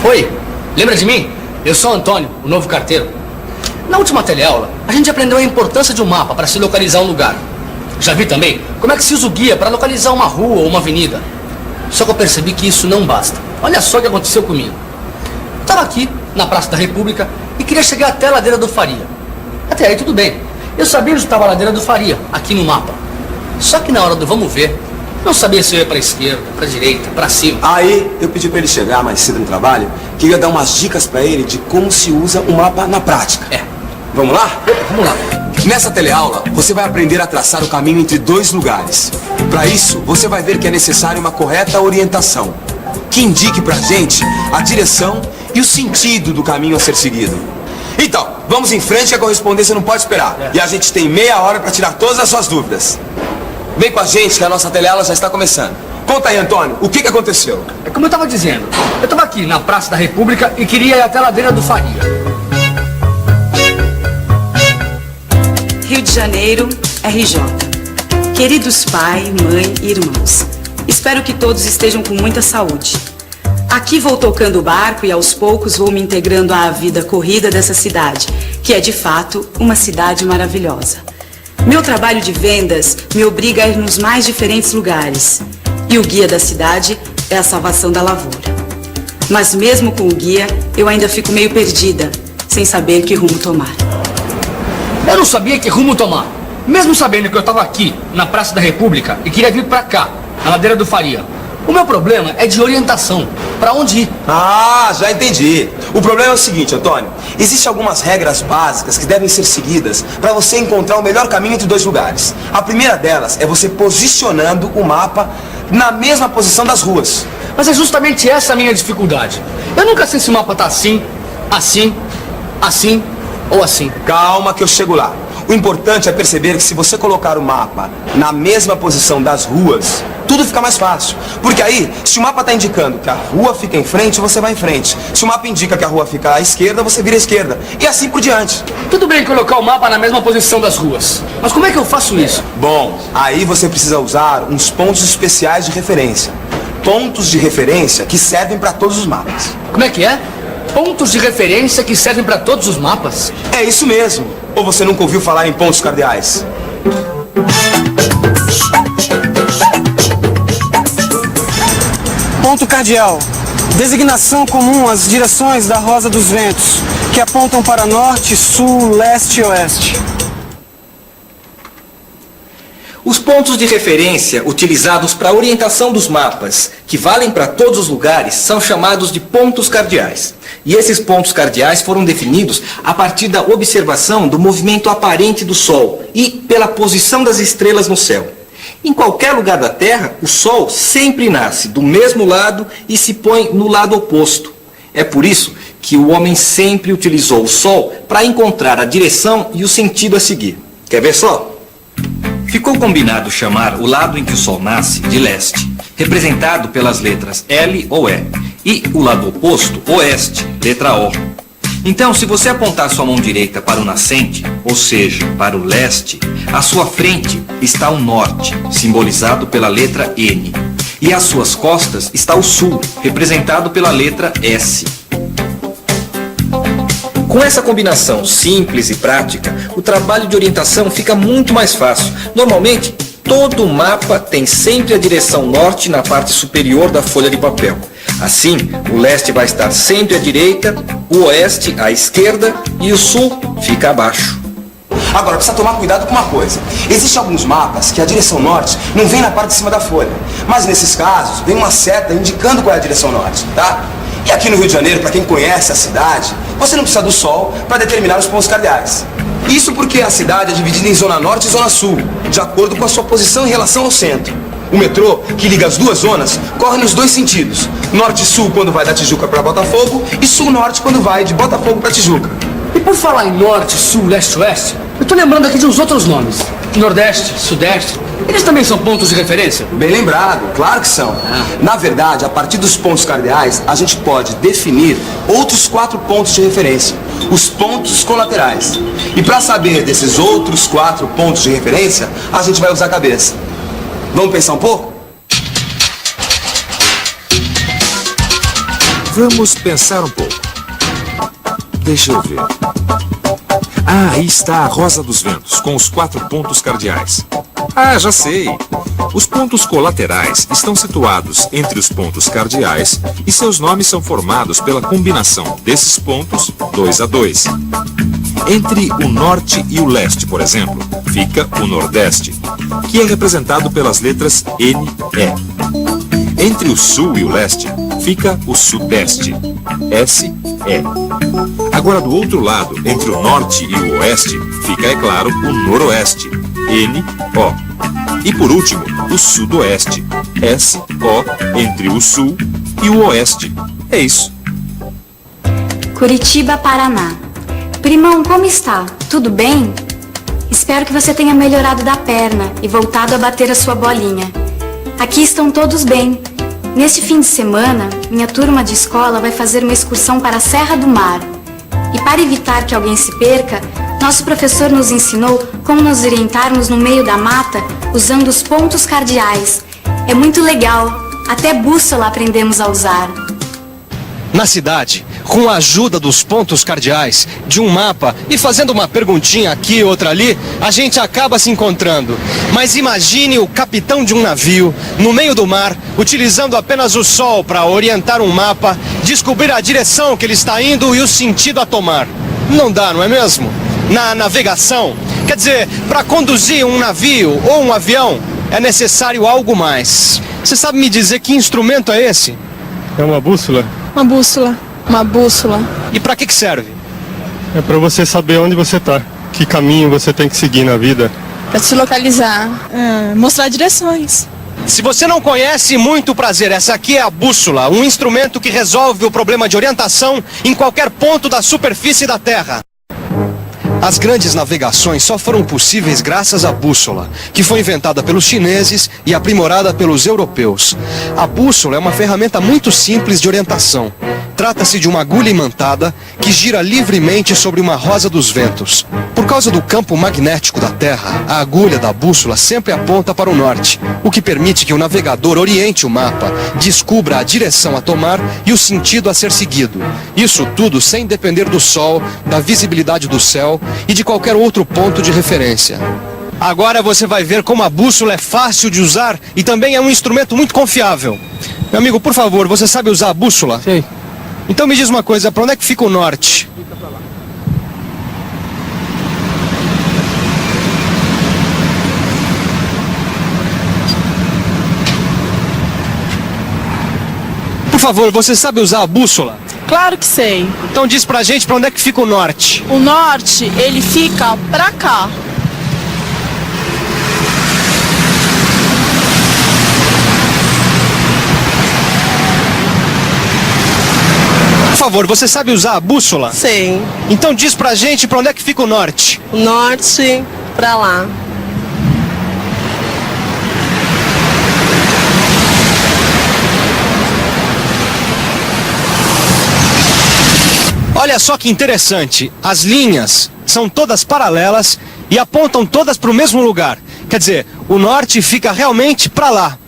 Oi, lembra de mim? Eu sou o Antônio, o novo carteiro. Na última teleaula, a gente aprendeu a importância de um mapa para se localizar um lugar. Já vi também como é que se usa o guia para localizar uma rua ou uma avenida. Só que eu percebi que isso não basta. Olha só o que aconteceu comigo. Eu estava aqui, na Praça da República, e queria chegar até a ladeira do Faria. Até aí tudo bem. Eu sabia onde estava a ladeira do Faria, aqui no mapa. Só que na hora do vamos ver, não sabia se eu ia para a esquerda, para a direita, para cima. Aí eu pedi para ele chegar mais cedo no trabalho, que eu ia dar umas dicas para ele de como se usa o mapa na prática. Vamos lá? Vamos lá. Nessa teleaula, você vai aprender a traçar o caminho entre dois lugares. Para isso, você vai ver que é necessário uma correta orientação, que indique pra gente a direção e o sentido do caminho a ser seguido. Então, vamos em frente que a correspondência não pode esperar. E a gente tem meia hora para tirar todas as suas dúvidas. Vem com a gente que a nossa teleaula já está começando. Conta aí, Antônio, o que aconteceu? É como eu estava dizendo, eu estava aqui na Praça da República e queria ir até a ladeira do Faria. Rio de Janeiro, RJ. Queridos pai, mãe e irmãos, espero que todos estejam com muita saúde. Aqui vou tocando o barco e aos poucos vou me integrando à vida corrida dessa cidade, que é de fato uma cidade maravilhosa. Meu trabalho de vendas me obriga a ir nos mais diferentes lugares, e o guia da cidade é a salvação da lavoura. Mas mesmo com o guia, eu ainda fico meio perdida, sem saber que rumo tomar. Eu não sabia que rumo tomar. Mesmo sabendo que eu estava aqui, na Praça da República, e queria vir para cá, na ladeira do Faria. O meu problema é de orientação. Para onde ir? Ah, já entendi. O problema é o seguinte, Antônio. Existem algumas regras básicas que devem ser seguidas para você encontrar o melhor caminho entre dois lugares. A primeira delas é você posicionando o mapa na mesma posição das ruas. Mas é justamente essa a minha dificuldade. Eu nunca sei se o mapa tá assim, assim, assim ou assim. Calma que eu chego lá. O importante é perceber que se você colocar o mapa na mesma posição das ruas, tudo fica mais fácil. Porque aí, se o mapa está indicando que a rua fica em frente, você vai em frente. Se o mapa indica que a rua fica à esquerda, você vira à esquerda. E assim por diante. Tudo bem colocar o mapa na mesma posição das ruas. Mas como é que eu faço isso? Bom, aí você precisa usar uns pontos especiais de referência. Pontos de referência que servem para todos os mapas. Como é que é? Pontos de referência que servem para todos os mapas? É isso mesmo. Ou você nunca ouviu falar em pontos cardeais? Ponto cardeal. Designação comum às direções da rosa dos ventos, que apontam para norte, sul, leste e oeste. Os pontos de referência utilizados para a orientação dos mapas, que valem para todos os lugares, são chamados de pontos cardeais. E esses pontos cardeais foram definidos a partir da observação do movimento aparente do Sol e pela posição das estrelas no céu. Em qualquer lugar da Terra, o Sol sempre nasce do mesmo lado e se põe no lado oposto. É por isso que o homem sempre utilizou o Sol para encontrar a direção e o sentido a seguir. Quer ver só? Ficou combinado chamar o lado em que o Sol nasce de leste, representado pelas letras L ou E, e o lado oposto, oeste, letra O. Então, se você apontar sua mão direita para o nascente, ou seja, para o leste, à sua frente está o norte, simbolizado pela letra N, e às suas costas está o sul, representado pela letra S. Com essa combinação simples e prática, o trabalho de orientação fica muito mais fácil. Normalmente, todo mapa tem sempre a direção norte na parte superior da folha de papel. Assim, o leste vai estar sempre à direita, o oeste à esquerda e o sul fica abaixo. Agora, precisa tomar cuidado com uma coisa. Existem alguns mapas que a direção norte não vem na parte de cima da folha. Mas nesses casos, vem uma seta indicando qual é a direção norte, tá? E aqui no Rio de Janeiro, para quem conhece a cidade, você não precisa do sol para determinar os pontos cardeais. Isso porque a cidade é dividida em zona norte e zona sul, de acordo com a sua posição em relação ao centro. O metrô, que liga as duas zonas, corre nos dois sentidos. Norte e sul quando vai da Tijuca para Botafogo e sul-norte quando vai de Botafogo para Tijuca. E por falar em norte, sul, leste, oeste, eu tô lembrando aqui de uns outros nomes. Nordeste, sudeste, eles também são pontos de referência? Bem lembrado, claro que são. Na verdade, a partir dos pontos cardeais, a gente pode definir outros 4 pontos de referência, os pontos colaterais. E para saber desses outros 4 pontos de referência, a gente vai usar a cabeça. Vamos pensar um pouco? Vamos pensar um pouco. Deixa eu ver. Ah, aí está a Rosa dos Ventos, com os 4 pontos cardeais. Ah, já sei. Os pontos colaterais estão situados entre os pontos cardeais e seus nomes são formados pela combinação desses pontos 2 a 2. Entre o norte e o leste, por exemplo, fica o nordeste, que é representado pelas letras N, E. Entre o sul e o leste, fica o sudeste, S, E. Agora, do outro lado, entre o norte e o oeste, fica, é claro, o noroeste, N, O. E por último, o sudoeste, S, O, entre o sul e o oeste. É isso. Curitiba, Paraná. Primão, como está? Tudo bem? Espero que você tenha melhorado da perna e voltado a bater a sua bolinha. Aqui estão todos bem. Neste fim de semana, minha turma de escola vai fazer uma excursão para a Serra do Mar. E para evitar que alguém se perca, nosso professor nos ensinou como nos orientarmos no meio da mata usando os pontos cardeais. É muito legal. Até bússola aprendemos a usar. Na cidade, com a ajuda dos pontos cardeais, de um mapa e fazendo uma perguntinha aqui e outra ali, a gente acaba se encontrando. Mas imagine o capitão de um navio, no meio do mar, utilizando apenas o sol para orientar um mapa, descobrir a direção que ele está indo e o sentido a tomar. Não dá, não é mesmo? Na navegação, quer dizer, para conduzir um navio ou um avião, é necessário algo mais. Você sabe me dizer que instrumento é esse? É uma bússola. Uma bússola. Uma bússola. E para que serve? É para você saber onde você tá, que caminho você tem que seguir na vida. Para se localizar, mostrar direções. Se você não conhece, muito prazer. Essa aqui é a bússola, um instrumento que resolve o problema de orientação em qualquer ponto da superfície da Terra. As grandes navegações só foram possíveis graças à bússola, que foi inventada pelos chineses e aprimorada pelos europeus. A bússola é uma ferramenta muito simples de orientação. Trata-se de uma agulha imantada que gira livremente sobre uma rosa dos ventos. Por causa do campo magnético da Terra, a agulha da bússola sempre aponta para o norte, o que permite que o navegador oriente o mapa, descubra a direção a tomar e o sentido a ser seguido. Isso tudo sem depender do sol, da visibilidade do céu e de qualquer outro ponto de referência. Agora você vai ver como a bússola é fácil de usar e também é um instrumento muito confiável. Meu amigo, por favor, você sabe usar a bússola? Sei. Então me diz uma coisa, para onde é que fica o norte? Por favor, você sabe usar a bússola? Claro que sei. Então diz pra gente para onde é que fica o norte. O norte, ele fica pra cá. Por favor, você sabe usar a bússola? Sei. Então diz pra gente para onde é que fica o norte. O norte, pra lá. Olha só que interessante, as linhas são todas paralelas e apontam todas para o mesmo lugar. Quer dizer, o norte fica realmente para lá.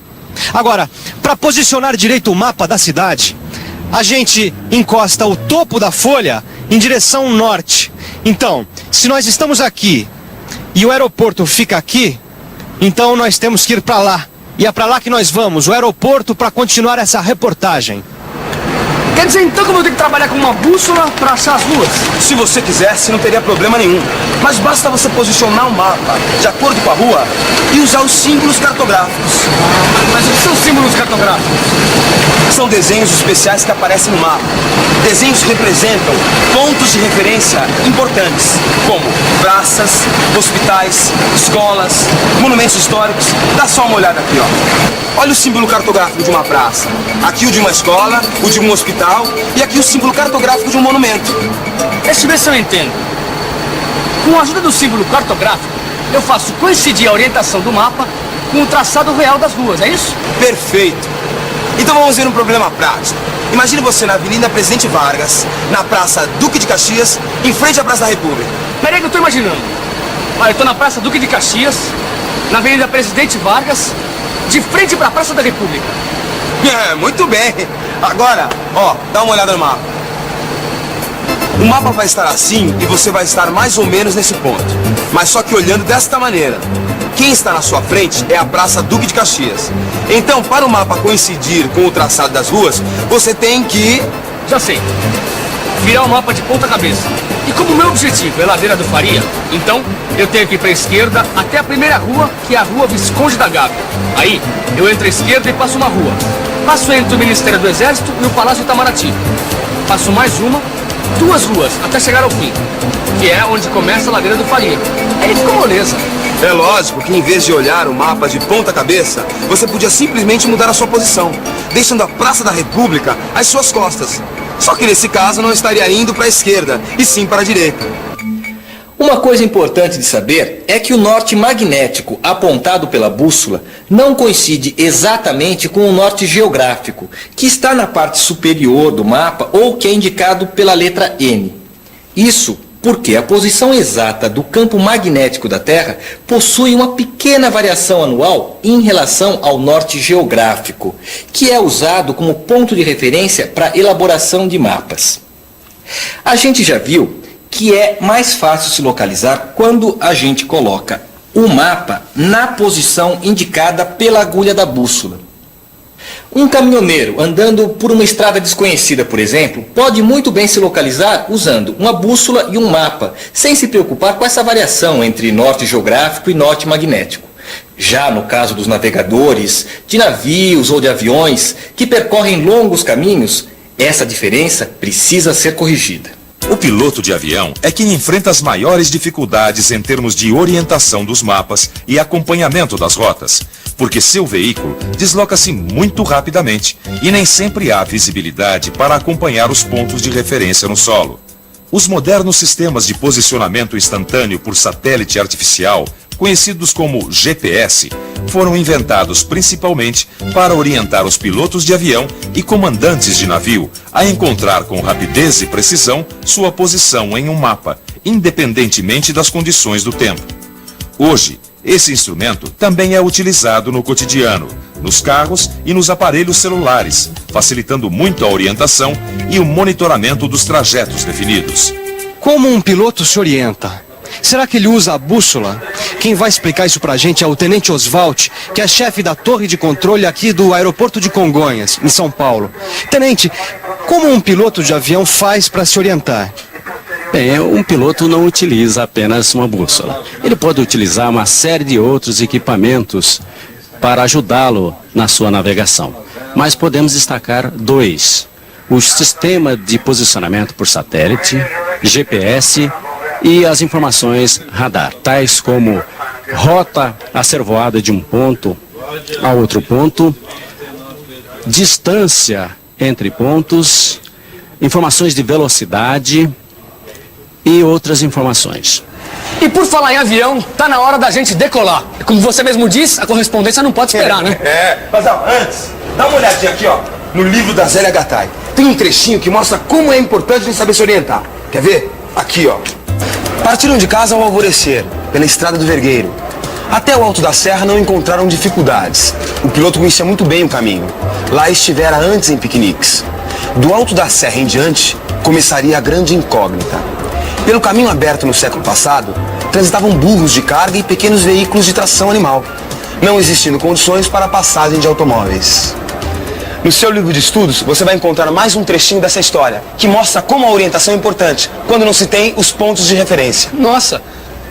Agora, para posicionar direito o mapa da cidade, a gente encosta o topo da folha em direção norte. Então, se nós estamos aqui e o aeroporto fica aqui, então nós temos que ir para lá. E é para lá que nós vamos, o aeroporto, para continuar essa reportagem. Quer dizer então que eu vou ter que trabalhar com uma bússola para achar as ruas? Se você quisesse, não teria problema nenhum. Mas basta você posicionar um mapa de acordo com a rua e usar os símbolos cartográficos. Mas o que são símbolos cartográficos? São desenhos especiais que aparecem no mapa. Desenhos que representam pontos de referência importantes, como praças, hospitais, escolas, monumentos históricos. Dá só uma olhada aqui, ó. Olha o símbolo cartográfico de uma praça. Aqui o de uma escola, o de um hospital e aqui o símbolo cartográfico de um monumento. Deixa eu ver se eu entendo. Com a ajuda do símbolo cartográfico, eu faço coincidir a orientação do mapa com o traçado real das ruas, é isso? Perfeito. Então vamos ver um problema prático. Imagine você na Avenida Presidente Vargas, na Praça Duque de Caxias, em frente à Praça da República. Peraí que eu tô imaginando. Olha, eu tô na Praça Duque de Caxias, na Avenida Presidente Vargas, de frente para a Praça da República. Muito bem. Agora, ó, dá uma olhada no mapa. O mapa vai estar assim e você vai estar mais ou menos nesse ponto. Mas só que olhando desta maneira. Quem está na sua frente é a Praça Duque de Caxias. Então, para o mapa coincidir com o traçado das ruas, você tem que... Já sei. Virar o mapa de ponta cabeça. E como o meu objetivo é Ladeira do Faria, então eu tenho que ir para a esquerda até a primeira rua, que é a Rua Visconde da Gávea. Aí, eu entro à esquerda e passo uma rua. Passo entre o Ministério do Exército e o Palácio Itamaraty. Passo mais uma, 2 ruas, até chegar ao fim, que é onde começa a Ladeira do Faria. Aí ficou moleza. É lógico que em vez de olhar o mapa de ponta cabeça, você podia simplesmente mudar a sua posição, deixando a Praça da República às suas costas. Só que nesse caso não estaria indo para a esquerda, e sim para a direita. Uma coisa importante de saber é que o norte magnético apontado pela bússola não coincide exatamente com o norte geográfico, que está na parte superior do mapa ou que é indicado pela letra N. Isso porque a posição exata do campo magnético da Terra possui uma pequena variação anual em relação ao norte geográfico, que é usado como ponto de referência para elaboração de mapas. A gente já viu que é mais fácil se localizar quando a gente coloca o mapa na posição indicada pela agulha da bússola. Um caminhoneiro andando por uma estrada desconhecida, por exemplo, pode muito bem se localizar usando uma bússola e um mapa, sem se preocupar com essa variação entre norte geográfico e norte magnético. Já no caso dos navegadores, de navios ou de aviões que percorrem longos caminhos, essa diferença precisa ser corrigida. O piloto de avião é quem enfrenta as maiores dificuldades em termos de orientação dos mapas e acompanhamento das rotas, porque seu veículo desloca-se muito rapidamente e nem sempre há visibilidade para acompanhar os pontos de referência no solo. Os modernos sistemas de posicionamento instantâneo por satélite artificial, conhecidos como GPS, foram inventados principalmente para orientar os pilotos de avião e comandantes de navio a encontrar com rapidez e precisão sua posição em um mapa, independentemente das condições do tempo. Hoje, esse instrumento também é utilizado no cotidiano, nos carros e nos aparelhos celulares, facilitando muito a orientação e o monitoramento dos trajetos definidos. Como um piloto se orienta? Será que ele usa a bússola? Quem vai explicar isso pra gente é o Tenente Oswald, que é chefe da torre de controle aqui do aeroporto de Congonhas, em São Paulo. Tenente, como um piloto de avião faz para se orientar? Bem, um piloto não utiliza apenas uma bússola. Ele pode utilizar uma série de outros equipamentos para ajudá-lo na sua navegação. Mas podemos destacar 2. O sistema de posicionamento por satélite, GPS e as informações radar, tais como rota a ser voada de um ponto a outro ponto, distância entre pontos, informações de velocidade e outras informações. E por falar em avião, tá na hora da gente decolar. Como você mesmo diz, a correspondência não pode esperar, né? Mas ó, antes, dá uma olhadinha aqui, ó, no livro da Zélia Gattai. Tem um trechinho que mostra como é importante a gente saber se orientar. Quer ver? Aqui, ó. Partiram de casa ao alvorecer, pela estrada do Vergueiro. Até o alto da serra não encontraram dificuldades. O piloto conhecia muito bem o caminho. Lá estivera antes em piqueniques. Do alto da serra em diante, começaria a grande incógnita. Pelo caminho aberto no século passado, transitavam burros de carga e pequenos veículos de tração animal, não existindo condições para a passagem de automóveis. No seu livro de estudos, você vai encontrar mais um trechinho dessa história, que mostra como a orientação é importante, quando não se tem os pontos de referência. Nossa,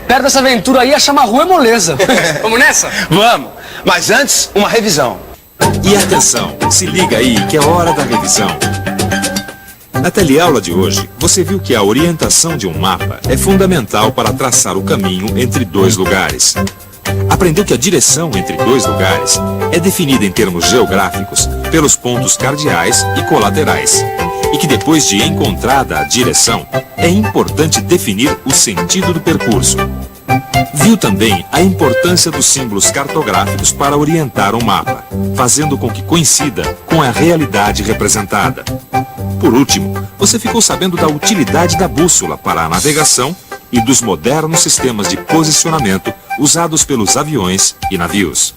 perto dessa aventura aí, achar uma rua é moleza. Vamos nessa? Vamos! Mas antes, uma revisão. E atenção, se liga aí que é hora da revisão. Na teleaula de hoje, você viu que a orientação de um mapa é fundamental para traçar o caminho entre 2 lugares. Aprendeu que a direção entre 2 lugares é definida em termos geográficos pelos pontos cardeais e colaterais. E que depois de encontrada a direção, é importante definir o sentido do percurso. Viu também a importância dos símbolos cartográficos para orientar um mapa, fazendo com que coincida com a realidade representada. Por último, você ficou sabendo da utilidade da bússola para a navegação e dos modernos sistemas de posicionamento usados pelos aviões e navios.